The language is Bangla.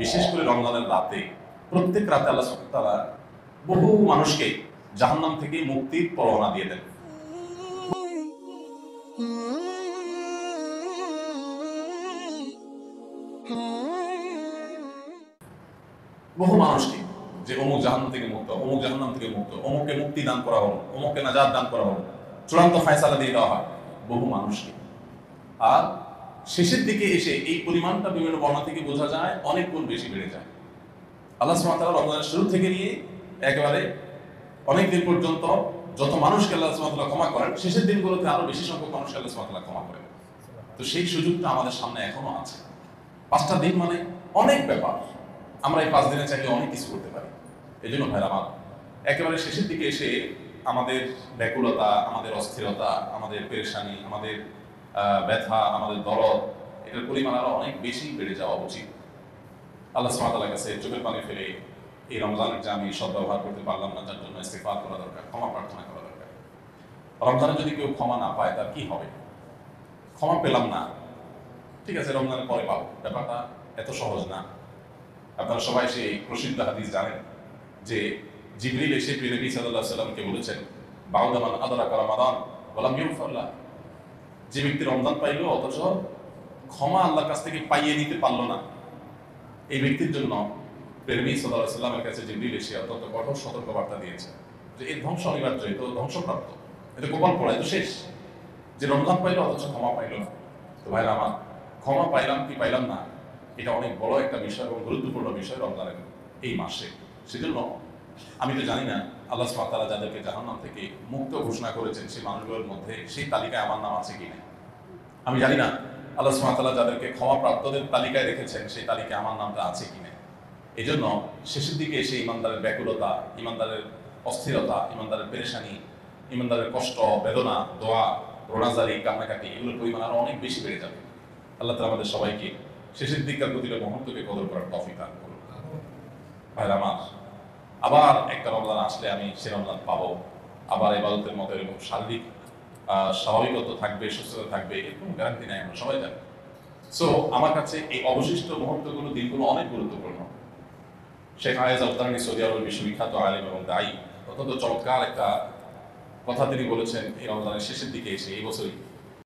বিশেষ করে রমজানের রাতে, প্রত্যেক রাতে আল্লাহ সুবহানাহু ওয়া তাআলা বহু মানুষকে জাহান্নাম থেকে মুক্তির পরোয়ানা দিয়ে দেন। বহু মানুষকে, যে অমুক জাহান্নাম থেকে মুক্ত, অমুক জাহান্নাম থেকে মুক্ত, অমুককে মুক্তি দান করা হলো, অমুককে নাজাত দান করা হলো, চূড়ান্ত ফায়সালা দিয়ে দেওয়া হয় বহু মানুষকে। আর শেষের দিকে এসে এই পরিমাণটা বিভিন্ন বর্ণনা থেকে বোঝা যায় অনেক গুণ বেশি বেড়ে যায়। আল্লাহ সুবহানাহু ওয়া তাআলা রমজানের শুরু থেকে নিয়ে একেবারে অনেক দিন পর্যন্ত যত মানুষকে আল্লাহ সুবহানাহু ওয়া তাআলা ক্ষমা করেন, শেষের দিনগুলোতে আরো বেশি সংখ্যক মানুষকে আল্লাহ সুবহানাহু ওয়া তাআলা ক্ষমা করেন। তো সেই সুযোগটা আমাদের সামনে এখনো আছে। 5টা দিন মানে অনেক ব্যাপার। আমরা এই 5 দিনে চাইলে অনেক কিছু করতে পারি। এই জন্য ভাইরা আমার, একেবারে শেষের দিকে এসে আমাদের ব্যাকুলতা, আমাদের অস্থিরতা, আমাদের পেরেশানি, আমাদের ব্যথা, আমাদের দরদ, এটার পরিমাণ আরো অনেক বেশি বেড়ে যাওয়া উচিত। আল্লাহ সুবহানাহু ওয়া তাআলার কাছে চোখের পানি ফেলে এই রমজানের যে আমি সদ্ব্যবহার করতে পারলাম না, যার জন্য ইস্তিগফার করা দরকার, ক্ষমা প্রার্থনা করা দরকার। রমজানে যদি কেউ ক্ষমা না পায় তার কি হবে? ক্ষমা পেলাম না, ঠিক আছে, রমজানের পরে পাবো, ব্যাপারটা এত সহজ না। আপনারা সবাই সেই প্রসিদ্ধ হাদিস জানেন যে জিবরিল এসে নবী সাল্লাল্লাহু আলাইহি ওয়াসাল্লামকে বলেছেন, বাউদা মান আদরাকা রমাদান ওয়া লাম ইগফার লাহ, যে ব্যক্তি রমজান পাইল অথচ ক্ষমা আল্লাহর কাছ থেকে পাইয়ে নিতে পারলো না, এই ব্যক্তির জন্য নবী সাল্লাল্লাহু আলাইহি ওয়াসাল্লামের কাছে জিবরিল এসে অত্যন্ত কঠোর সতর্কবার্তা দিয়েছে যে এর ধ্বংস অনিবার্য, এ তো ধ্বংসপ্রাপ্ত, এটা কপাল পড়া, তো শেষ, যে রমজান পাইল অথচ ক্ষমা পাইল না। তো ভাইরা আমার, ক্ষমা পাইলাম কি পাইলাম না, এটা অনেক বড় একটা বিষয় এবং গুরুত্বপূর্ণ বিষয় রমজানের এই মাসে। সেজন্য আমি তো জানি না আল্লাহ সুবহানাহু ওয়া তাআলা যাদেরকে জাহান্নাম থেকে মুক্ত ঘোষণা করেছেন সেই মানুষগুলোর মধ্যে সেই তালিকায় আমার নাম আছে কিনা। আমি জানি না আল্লাহ সুবহানাহু ওয়া তাআলা যাদেরকে ক্ষমাপ্রাপ্তদের তালিকায় রেখেছেন সেই তালিকায় আমার নামটা আছে কিনা। এই জন্য শেষের দিকে এসে ইমানদারের ব্যাকুলতা, ইমানদারের অস্থিরতা, ইমানদারের পেরেশানি, ইমানদারের কষ্ট, বেদনা, দোয়া, রোনাজারি, কান্নাকাটি, এগুলোর পরিমাণ আরো অনেক বেশি বেড়ে যাবে। আল্লাহ তাআলা আমাদের সবাইকে শেষের দিককার প্রতিটা মুহূর্তকে কদর করার তৌফিক দান করুন। ভাইরা আমার, আবার একটা রমজান আসলে আমি সে রমজান পাবো, আবার ইবাদতের মতো এরকম শারীরিক স্বাভাবিকতা থাকবে, সুস্থতা থাকবে, এরকম গ্যারান্টি নাই, আমরা সবাই জানি। সো আমার কাছে এই অবশিষ্ট মুহূর্তগুলো, দিনগুলো অনেক গুরুত্বপূর্ণ। শেখ আয়েজ আল-কারনি সৌদি আরবের বিশ্ববিখ্যাত আলেম এবং দায়ী, অত্যন্ত চমৎকার একটা কথা তিনি বলেছেন এই রমজানের শেষের দিকে এসে, এই বছরই